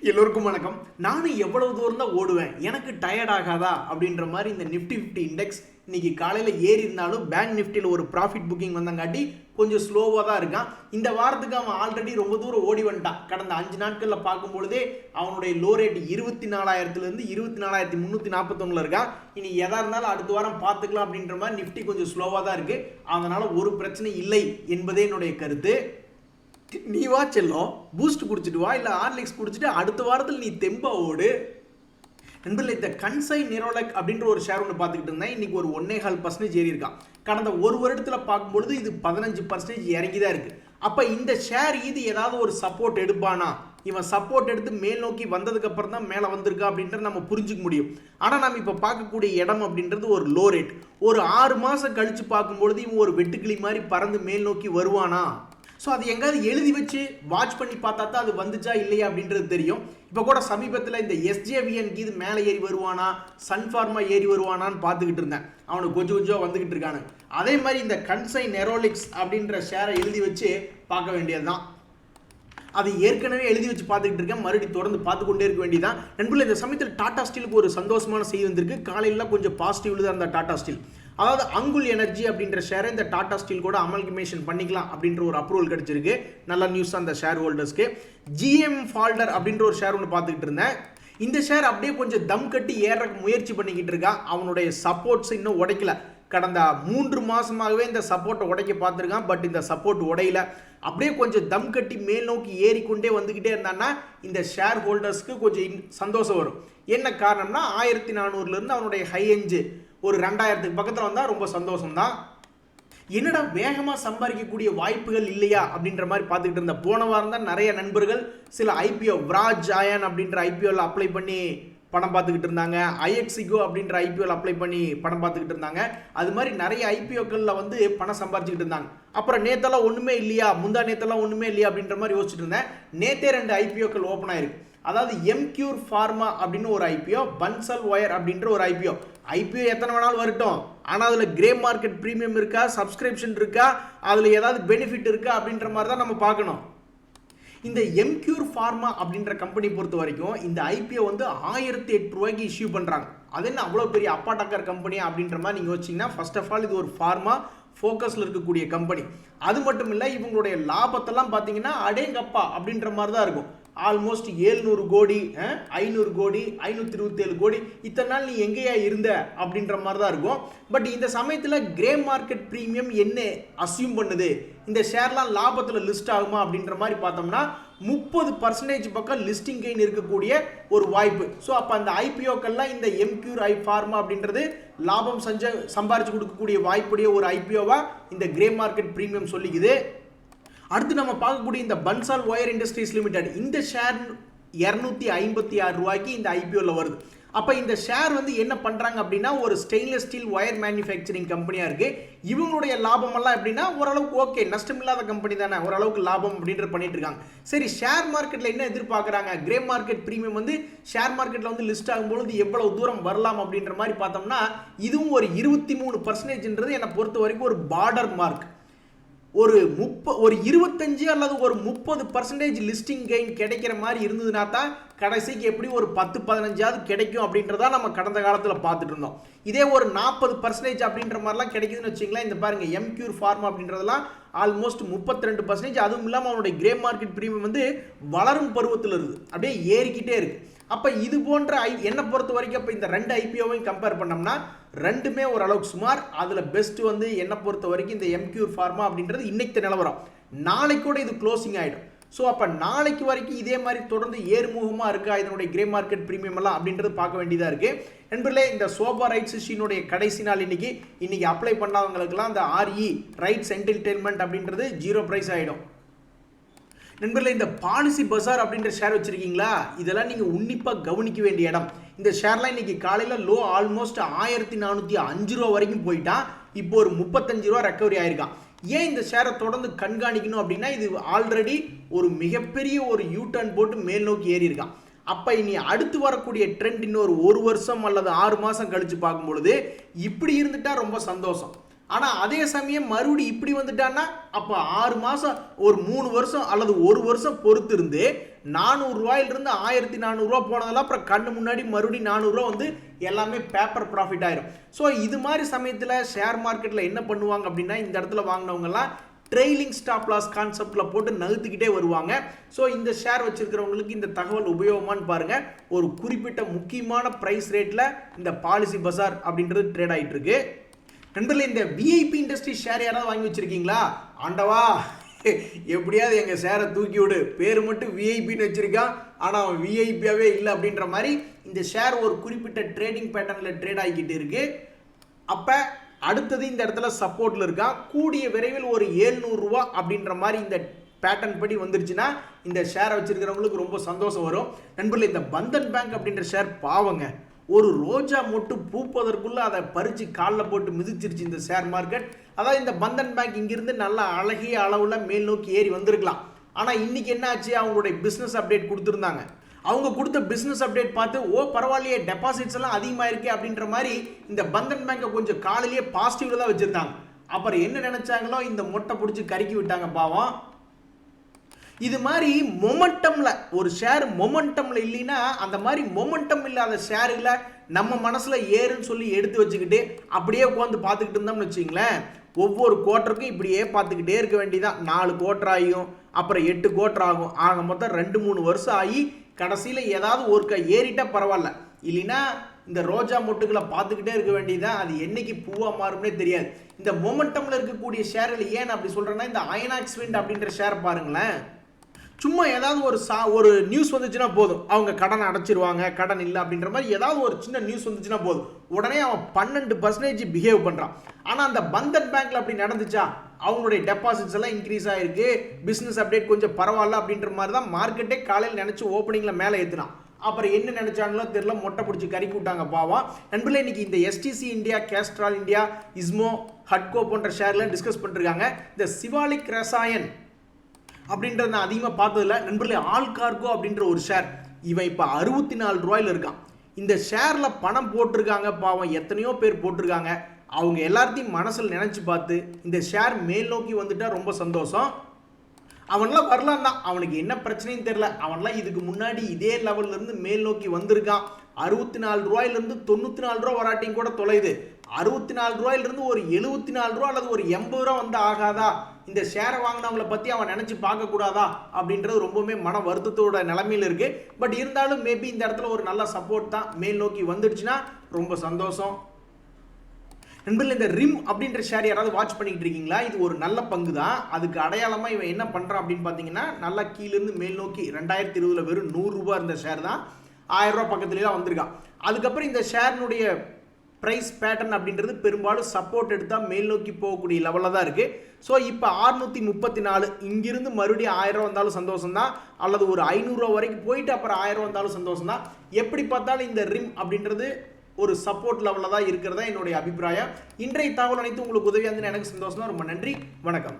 எல்லோருக்கும் வணக்கம். நானும் எவ்வளவு தூரம் தான் ஓடுவேன், எனக்கு டயர்ட் ஆகாதா அப்படின்ற மாதிரி இந்த நிஃப்டி 50 இண்டெக்ஸ் இன்னைக்கு காலையில் ஏறி இருந்தாலும் பேங்க் நிஃப்டியில் ஒரு ப்ராஃபிட் புக்கிங் வந்தங்காட்டி கொஞ்சம் ஸ்லோவாக தான் இருக்கான். இந்த வாரத்துக்கு அவன் ஆல்ரெடி ரொம்ப தூரம் ஓடி வந்துட்டான். கடந்த 5 நாட்களில் பார்க்கும்பொழுதே அவனுடைய லோ ரேட் 24,000 24,341 இருக்கான். இனி எதா இருந்தாலும் அடுத்த வாரம் பார்த்துக்கலாம் அப்படின்ற மாதிரி நிஃப்டி கொஞ்சம் ஸ்லோவாக தான் இருக்கு. அதனால ஒரு பிரச்சனை இல்லை என்பதே என்னுடைய கருத்து. நீ வா செல்லும், பூஸ்ட் குடிச்சிட்டு வா, இல்லை ஹார்லிக்ஸ் குடிச்சிட்டு அடுத்த வாரத்தில் நீ தெம்பா ஓடு. நண்பர்களே, இந்த கன்சை நிரோலக் அப்படின்ற ஒரு ஷேர் ஒன்று பார்த்துக்கிட்டு இருந்தேன். இன்னைக்கு ஒரு 1.25% ஏறி இருக்கான். கடந்த ஒரு வருடத்தில் பார்க்கும்பொழுது இது 15% இறங்கி தான் இருக்கு. அப்போ இந்த ஷேர் இது ஏதாவது ஒரு சப்போர்ட் எடுப்பானா? இவன் சப்போர்ட் எடுத்து மேல் நோக்கி வந்ததுக்கு அப்புறம் தான் மேலே வந்திருக்கா அப்படின்றத நம்ம புரிஞ்சுக்க முடியும். ஆனால் நம்ம இப்போ பார்க்கக்கூடிய இடம் அப்படின்றது ஒரு லோ ரேட். ஒரு 6 மாதம் கழிச்சு பார்க்கும்பொழுது இவன் ஒரு வெட்டுக்கிளி மாதிரி பறந்து மேல் நோக்கி வருவானா? ஸோ அது எங்காவது எழுதி வச்சு வாட்ச் பண்ணி பார்த்தா தான் அது வந்துச்சா இல்லையா அப்படின்றது தெரியும். இப்போ கூட சமீபத்தில் இந்த SJVN இது மேலே ஏறி வருவானா, சன்ஃபார்மா ஏறி வருவானான்னு பார்த்துக்கிட்டு இருந்தேன். அவனுக்கு கொஞ்சம் கொஞ்சம் வந்துக்கிட்டு இருக்கானு. அதே மாதிரி இந்த கன்சை நெரோலிக்ஸ் அப்படின்ற ஷேரை எழுதி வச்சு பார்க்க வேண்டியது தான். அது ஏற்கனவே எழுதி வச்சு பார்த்துக்கிட்டு இருக்கேன், மறுபடியும் தொடர்ந்து பார்த்து கொண்டே இருக்க வேண்டியதான். நண்பர்களே, இந்த சமயத்தில் டாடா ஸ்டீலுக்கு ஒரு சந்தோஷமான செய்தி வந்திருக்கு. காலையில் கொஞ்சம் பாசிட்டிவ்ல தான் இருந்த டாடா ஸ்டீல். அதாவது அங்குல் எனர்ஜி அப்படின்ற ஷேரை இந்த டாடா ஸ்டீல் கூட அமல்கமேஷன் பண்ணிக்கலாம் அப்படின்ற ஒரு அப்ரூவல் கிடைச்சிருக்கு. நல்ல நியூஸ் அந்த ஷேர் ஹோல்டர்ஸ்க்கு. GM ஃபால்டர் அப்படின்ற ஒரு ஷேர் ஒன்று பார்த்துக்கிட்டு இருந்தேன். இந்த ஷேர் அப்படியே கொஞ்சம் தம் கட்டி ஏறக்கு முயற்சி பண்ணிக்கிட்டு இருக்கா. அவனுடைய சப்போர்ட்ஸ் இன்னும் உடைக்கல. கடந்த 3 மாசமாகவே இந்த சப்போர்ட்டை உடைக்க பார்த்துருக்கான். பட் இந்த சப்போர்ட் உடையில. அப்படியே கொஞ்சம் தம் கட்டி மேல் நோக்கி ஏறிக்கொண்டே வந்துக்கிட்டே இருந்தான்னா இந்த ஷேர் ஹோல்டர்ஸ்க்கு கொஞ்சம் சந்தோஷம் வரும். என்ன காரணம்னா 1400 அவனுடைய ஹை எஞ்சு ஒரு 2000 பக்கத்தில் வந்தால் ரொம்ப சந்தோஷம் தான். என்னடா வேகமாக சம்பாதிக்கக்கூடிய வாய்ப்புகள் இல்லையா அப்படின்ற மாதிரி பார்த்துக்கிட்டு இருந்த போன வாரம் தான் நிறைய நண்பர்கள் சில IPO விராஜ் ஆயன் அப்படின்ற IPOவில் அப்ளை பண்ணி பணம் பார்த்துக்கிட்டு இருந்தாங்க. IXIGO அப்படின்ற IPOவில் அப்ளை பண்ணி பணம் பார்த்துக்கிட்டு இருந்தாங்க. அது மாதிரி நிறைய IPOக்களில் வந்து பணம் சம்பாரிச்சுக்கிட்டு இருந்தாங்க. அப்புறம் நேத்தெல்லாம் ஒன்றுமே இல்லையா, முந்தா நேத்தெல்லாம் ஒன்றுமே இல்லையா அப்படின்ற மாதிரி யோசிச்சுட்டு இருந்தேன். நேத்தே 2 IPOக்கள் ஓப்பன் ஆயிருக்கு. அதாவது எம்கியூர் ஃபார்மா அப்படின்னு ஒரு IPO, பன்சல் ஒயர் அப்படின்ற ஒரு IPO எத்தனை வேணாலும் வரட்டும். ஆனால் அதில் கிரே மார்க்கெட் ப்ரீமியம் இருக்கா, சப்ஸ்கிரிப்ஷன் இருக்கா, அதில் ஏதாவது பெனிஃபிட் இருக்கா அப்படின்ற மாதிரி தான் நம்ம பார்க்கணும். இந்த எம்கியூர் ஃபார்மா அப்படின்ற கம்பெனி பொறுத்த வரைக்கும் இந்த IPO வந்து 1008 ரூபாய்க்கு இஷ்யூ பண்ணுறாங்க. அது என்ன அவ்வளோ பெரிய அப்பா டக்கர் கம்பெனி அப்படின்ற மாதிரி நீங்கள் வச்சிங்கன்னா, ஃபர்ஸ்ட் ஆஃப் ஆல் இது ஒரு ஃபார்மா ஃபோக்கஸில் இருக்கக்கூடிய கம்பெனி. அது மட்டும் இல்லை, இவங்களுடைய லாபத்தெல்லாம் பார்த்தீங்கன்னா அடேங்கப்பா அப்படின்ற மாதிரி தான் இருக்கும். ஆல்மோஸ்ட் 700 கோடி, 500 கோடி, 527 கோடி. இத்தனை நாள் நீ எங்கேயா இருந்த அப்படின்ற மாதிரி தான் இருக்கும். பட் இந்த சமயத்தில் கிரே மார்க்கெட் ப்ரீமியம் என்ன அசியூம் பண்ணுது, இந்த ஷேர்லாம் லாபத்தில் லிஸ்ட் ஆகுமா அப்படின்ற மாதிரி பார்த்தோம்னா 30% பக்கம் லிஸ்டிங் கெயின் இருக்கக்கூடிய ஒரு வாய்ப்பு. ஸோ அப்போ அந்த IPOக்கள்லாம் இந்த எம்கியூர் ஃபார்மா அப்படின்றது லாபம் சம்பாரிச்சு கொடுக்கக்கூடிய வாய்ப்புடைய ஒரு IPOவா இந்த கிரே மார்க்கெட் ப்ரீமியம் சொல்லிக்குது. அடுத்து நம்ம பார்க்கக்கூடிய இந்த பன்சால் ஒயர் இண்டஸ்ட்ரீஸ் லிமிடெட், இந்த ஷேர் 256 ரூபாய்க்கு இந்த IPOவில் வருது. அப்போ இந்த ஷேர் வந்து என்ன பண்ணுறாங்க அப்படின்னா ஒரு ஸ்டெயின்லெஸ் ஸ்டீல் ஒயர் மேனுஃபேக்சரிங் கம்பெனியாக இருக்குது. இவங்களுடைய லாபமெல்லாம் எப்படின்னா ஓரளவுக்கு ஓகே, நஷ்டம் இல்லாத கம்பெனி தானே, ஓரளவுக்கு லாபம் அப்படின்ற பண்ணிட்டு இருக்காங்க. சரி, ஷேர் மார்க்கெட்டில் என்ன எதிர்பார்க்குறாங்க, கிரே மார்க்கெட் ப்ரீமியம் வந்து ஷேர் மார்க்கெட்டில் வந்து லிஸ்ட் ஆகும்பொழுது எவ்வளவு தூரம் வரலாம் அப்படின்ற மாதிரி பார்த்தோம்னா இதுவும் ஒரு 23%ன்றது என்னை பொறுத்த வரைக்கும் ஒரு பார்டர் மார்க். ஒரு 25 அல்லது ஒரு 30% லிஸ்டிங் கெயின் கிடைக்கிற மாதிரி இருந்ததுனா தான் கடைசிக்கு எப்படி ஒரு 10-15 கிடைக்கும் அப்படின்றத நம்ம கடந்த காலத்தில் பார்த்துட்டு இருந்தோம். இதே ஒரு 40% அப்படின்ற மாதிரிலாம் கிடைக்குதுன்னு வச்சுங்களேன். இந்த பாருங்க எம்கியூர் ஃபார்மா அப்படின்றதெல்லாம் ஆல்மோஸ்ட் 32%. அதுவும் இல்லாமல் அவனுடைய கிரே மார்க்கெட் ப்ரீமியம் வந்து வளரும் பருவத்தில் இருக்குது, அப்படியே ஏறிக்கிட்டே இருக்கு. அப்போ இது போன்ற என்னை பொறுத்த வரைக்கும் இப்போ இந்த 2 IPOவையும் கம்பேர் பண்ணோம்னா ரெண்டுமே ஓரளவுக்கு சுமார். அதில் பெஸ்ட் வந்து என்னை பொறுத்த வரைக்கும் இந்த எம்கியூர் ஃபார்மா அப்படின்றது இன்னைக்கு நிலவரம். நாளைக்கு கூட இது க்ளோசிங் ஆகிடும். ஸோ அப்போ நாளைக்கு வரைக்கும் இதே மாதிரி தொடர்ந்து ஏறுமுகமாக இருக்கா இதனுடைய கிரே மார்க்கெட் ப்ரீமியம் எல்லாம் அப்படின்றது பார்க்க வேண்டியதாக இருக்குது. நண்பர்களே, இந்த சோபா ரைட்ஸ் இஷ்யூனுடைய கடைசி நாள் இன்னைக்கு அப்ளை பண்ணாதவங்களுக்குலாம் இந்த RE ரைட்ஸ் என்டர்டெயின்மெண்ட் அப்படின்றது 0 பிரைஸ் ஆகிடும். நண்பர்களே, இந்த பாலிசி பஜார் அப்படின்ற ஷேர் வச்சிருக்கீங்களா, இதெல்லாம் நீங்கள் உன்னிப்பாக கவனிக்க வேண்டிய இடம். இந்த ஷேர்லாம் இன்னைக்கு காலையில் லோ ஆல்மோஸ்ட் 1405 ரூபா வரைக்கும் போயிட்டான். இப்போ ஒரு 35 ரூபா ரெக்கவரி ஆயிருக்கான். ஏன் இந்த ஷேரை தொடர்ந்து கண்காணிக்கணும் அப்படின்னா இது ஆல்ரெடி ஒரு மிகப்பெரிய ஒரு யூட்டர்ன் போட்டு மேல் நோக்கி ஏறி இருக்கான். அப்போ இனி அடுத்து வரக்கூடிய ட்ரெண்ட் இன்னொரு 1 வருஷம் அல்லது 6 மாதம் கழித்து பார்க்கும்பொழுது இப்படி இருந்துட்டா ரொம்ப சந்தோஷம். ஆனால் அதே சமயம் மறுபடி இப்படி வந்துட்டான்னா அப்போ 6 மாதம் ஒரு 3 வருஷம் அல்லது 1 வருஷம் பொறுத்து இருந்து 400 ரூபாயிலிருந்து 1400 ரூபா போனதெல்லாம் அப்புறம் கண்ணு முன்னாடி மறுபடியும் 400 ரூபா வந்து எல்லாமே பேப்பர் ப்ராஃபிட் ஆயிரும். ஸோ இது மாதிரி சமயத்தில் ஷேர் மார்க்கெட்டில் என்ன பண்ணுவாங்க அப்படின்னா இந்த இடத்துல வாங்கினவங்கலாம் ட்ரெயிலிங் ஸ்டாப் லாஸ் கான்செப்டில் போட்டு நகர்த்திக்கிட்டே வருவாங்க. ஸோ இந்த ஷேர் வச்சிருக்கிறவங்களுக்கு இந்த தகவல் உபயோகமானு பாருங்க. ஒரு குறிப்பிட்ட முக்கியமான ப்ரைஸ் ரேட்டில் இந்த பாலிசி பஜார் அப்படின்றது ட்ரேட் ஆகிட்டு இருக்கு. நண்பர்களே, இந்த விஐபி இண்டஸ்ட்ரி ஷேர் யாராவது வாங்கி வச்சிருக்கீங்களா? ஆண்டவா, எப்படியாவது எங்கள் ஷேரை தூக்கி விடு, பேர் மட்டும் விஐபின்னு வச்சிருக்கான் ஆனால் அவன் விஐபியாவே இல்லை அப்படின்ற மாதிரி இந்த ஷேர் ஒரு குறிப்பிட்ட ட்ரேடிங் பேட்டர்னில் ட்ரேட் ஆகிக்கிட்டு இருக்கு. அப்போ அடுத்தது இந்த இடத்துல சப்போர்ட்டில் இருக்கா. கூடிய விரைவில் ஒரு 700 ரூபா அப்படின்ற மாதிரி இந்த பேட்டர்ன் படி வந்துருச்சுன்னா இந்த ஷேரை வச்சிருக்கிறவங்களுக்கு ரொம்ப சந்தோஷம் வரும். நண்பர்களே, இந்த பந்தன் பேங்க் அப்படின்ற ஷேர் பாவங்க, ஒரு ரோஜா மொட்டு பூப்பதற்குள்ள அதை பறிச்சு காலில் போட்டு மிதிச்சிருச்சு இந்த ஷேர் மார்க்கெட். அதாவது இந்த பந்தன் பேங்க் இங்கிருந்து நல்ல அழகிய அளவில் மேல் நோக்கி ஏறி வந்திருக்கலாம். ஆனால் இன்னைக்கு என்ன ஆச்சு, அவங்களுடைய பிஸ்னஸ் அப்டேட் கொடுத்துருந்தாங்க. அவங்க கொடுத்த பிஸ்னஸ் அப்டேட் பார்த்து பரவாயில்லையே, டெபாசிட்ஸ் எல்லாம் அதிகமாக இருக்கே அப்படின்ற மாதிரி இந்த பந்தன் பேங்கை கொஞ்சம் காலையிலேயே பாசிட்டிவ்ல தான் வச்சிருந்தாங்க. அப்புறம் என்ன நினைச்சாங்களோ இந்த மொட்டை பிடிச்சி கருக்கி விட்டாங்க பாவம். இது மாதிரி மொமெண்டம்ல ஒரு ஷேர் மொமெண்டம்ல இல்லைன்னா அந்த மாதிரி மொமெண்டம் இல்லாத ஷேர்களை நம்ம மனசுல ஏறுன்னு சொல்லி எடுத்து வச்சுக்கிட்டு அப்படியே உட்காந்து பார்த்துக்கிட்டு இருந்தோம்னு வச்சுங்களேன், ஒவ்வொரு குவார்ட்டருக்கும் இப்படியே பார்த்துக்கிட்டே இருக்க வேண்டியதான். 4 குவார்ட்டர் ஆகியும், அப்புறம் 8 குவார்ட்டர் ஆகும், ஆக மொத்தம் 2-3 வருஷம் ஆகி கடைசியில் ஏதாவது ஒரு ஏறிட்டா பரவாயில்ல, இல்லைன்னா இந்த ரோஜா மொட்டுகளை பார்த்துக்கிட்டே இருக்க வேண்டியதான். அது என்னைக்கு பூவா மாறும்னே தெரியாது. இந்த மொமெண்டம்ல இருக்கக்கூடிய ஷேரில் ஏன் அப்படி சொல்றேன்னா, இந்த ஐநாக்ஸ் விண்ட் அப்படின்ற ஷேர் பாருங்களேன், சும்மா ஏதாவது ஒரு நியூஸ் வந்துச்சுன்னா போதும், அவங்க கடன் அடைச்சிருவாங்க, கடன் இல்லை அப்படின்ற மாதிரி ஏதாவது ஒரு சின்ன நியூஸ் வந்துச்சுன்னா போதும், உடனே அவன் 12% பிஹேவ் பண்ணுறான். ஆனால் அந்த பந்தன் பேங்க்ல அப்படி நடந்துச்சா, அவங்களுடைய டெபாசிட்ஸ் எல்லாம் இன்க்ரீஸ் ஆயிருக்கு, பிஸ்னஸ் அப்டேட் கொஞ்சம் பரவாயில்ல அப்படின்ற மாதிரி தான் மார்க்கெட்டே காலையில் நினச்சி ஓப்பனிங்கில் மேலே ஏற்றினான். அப்புறம் என்ன நினைச்சாங்களோ தெரியல, மொட்டை பிடிச்சி கறிக்கி விட்டாங்க பாவம். நண்பர்களே, இன்னைக்கு இந்த எஸ்டிசி இந்தியா, கேஸ்ட்ரால் இந்தியா, இஸ்மோ, ஹட்கோ போன்ற ஷேர்லாம் டிஸ்கஸ் பண்ணிருக்காங்க. இந்த சிவாலிக் ரசாயன் அப்படின்றத நான் அதிகமாக பார்த்ததில்ல. நண்பர்களே, ஆல்கார்கோ அப்படின்ற ஒரு ஷேர், இவன் இப்போ 64 ரூபாயில் இருக்கான். இந்த ஷேரில் பணம் போட்டிருக்காங்க பாவம், எத்தனையோ பேர் போட்டிருக்காங்க. அவங்க எல்லாத்தையும் மனசில் நினச்சி பார்த்து இந்த ஷேர் மேல் நோக்கி வந்துட்டா ரொம்ப சந்தோஷம். அவன்லாம் வரலாம் தான், அவனுக்கு என்ன பிரச்சனைன்னு தெரியல. அவன்லாம் இதுக்கு முன்னாடி இதே லெவல்ல இருந்து மேல் நோக்கி வந்திருக்கான். 64 ரூபாயிலிருந்து 94 ரூபா வராட்டியும் கூட தொலைது. 64 ரூபாயிலிருந்து ஒரு 74 ரூபா அல்லது ஒரு 80 ரூபா வந்து ஆகாதா, இந்த ஷேரை வாங்கினவங்களை பற்றி அவன் நினச்சி பார்க்கக்கூடாதா அப்படின்றது ரொம்பவுமே மன வருத்தத்தோட நிலைமையில் இருக்கு. பட் இருந்தாலும் மேபி இந்த இடத்துல ஒரு நல்ல சப்போர்ட் தான், மேல் நோக்கி வந்துடுச்சுன்னா ரொம்ப சந்தோஷம். நண்பர்களே, இந்த ரிம் அப்படின்ற ஷேர் யாராவது வாட்ச் பண்ணிட்டு இருக்கீங்களா? இது ஒரு நல்ல பங்கு தான். அதுக்கு அடையாளமாக இவன் என்ன பண்ணுறான் அப்படின்னு பார்த்தீங்கன்னா, நல்லா கீழேருந்து மேல் நோக்கி 2020 வெறும் 100 ரூபா இருந்த ஷேர் தான் 1000 ரூபா பக்கத்துலேயே வந்திருக்கான். அதுக்கப்புறம் இந்த ஷேர்னுடைய ப்ரைஸ் பேட்டர்ன் அப்படின்றது பெரும்பாலும் சப்போர்ட் எடுத்தால் மேல் நோக்கி போகக்கூடிய லெவலில் தான் இருக்குது. ஸோ இப்போ 634, இங்கிருந்து மறுபடியும் 1000 ரூபா வந்தாலும் சந்தோஷம் தான், அல்லது ஒரு 500 ரூபா வரைக்கும் போயிட்டு அப்புறம் 1000 ரூபா வந்தாலும் சந்தோஷம் தான். எப்படி பார்த்தாலும் இந்த ரிம் அப்படின்றது ஒரு சப்போர்ட் லெவலில் தான் இருக்கிறதா என்னுடைய அபிப்பிராயம். இன்றைய தகவல் அனைத்து உங்களுக்கு உதவியாக இருந்ததுன்னு எனக்கு சந்தோஷம் தான். ரொம்ப நன்றி, வணக்கம்.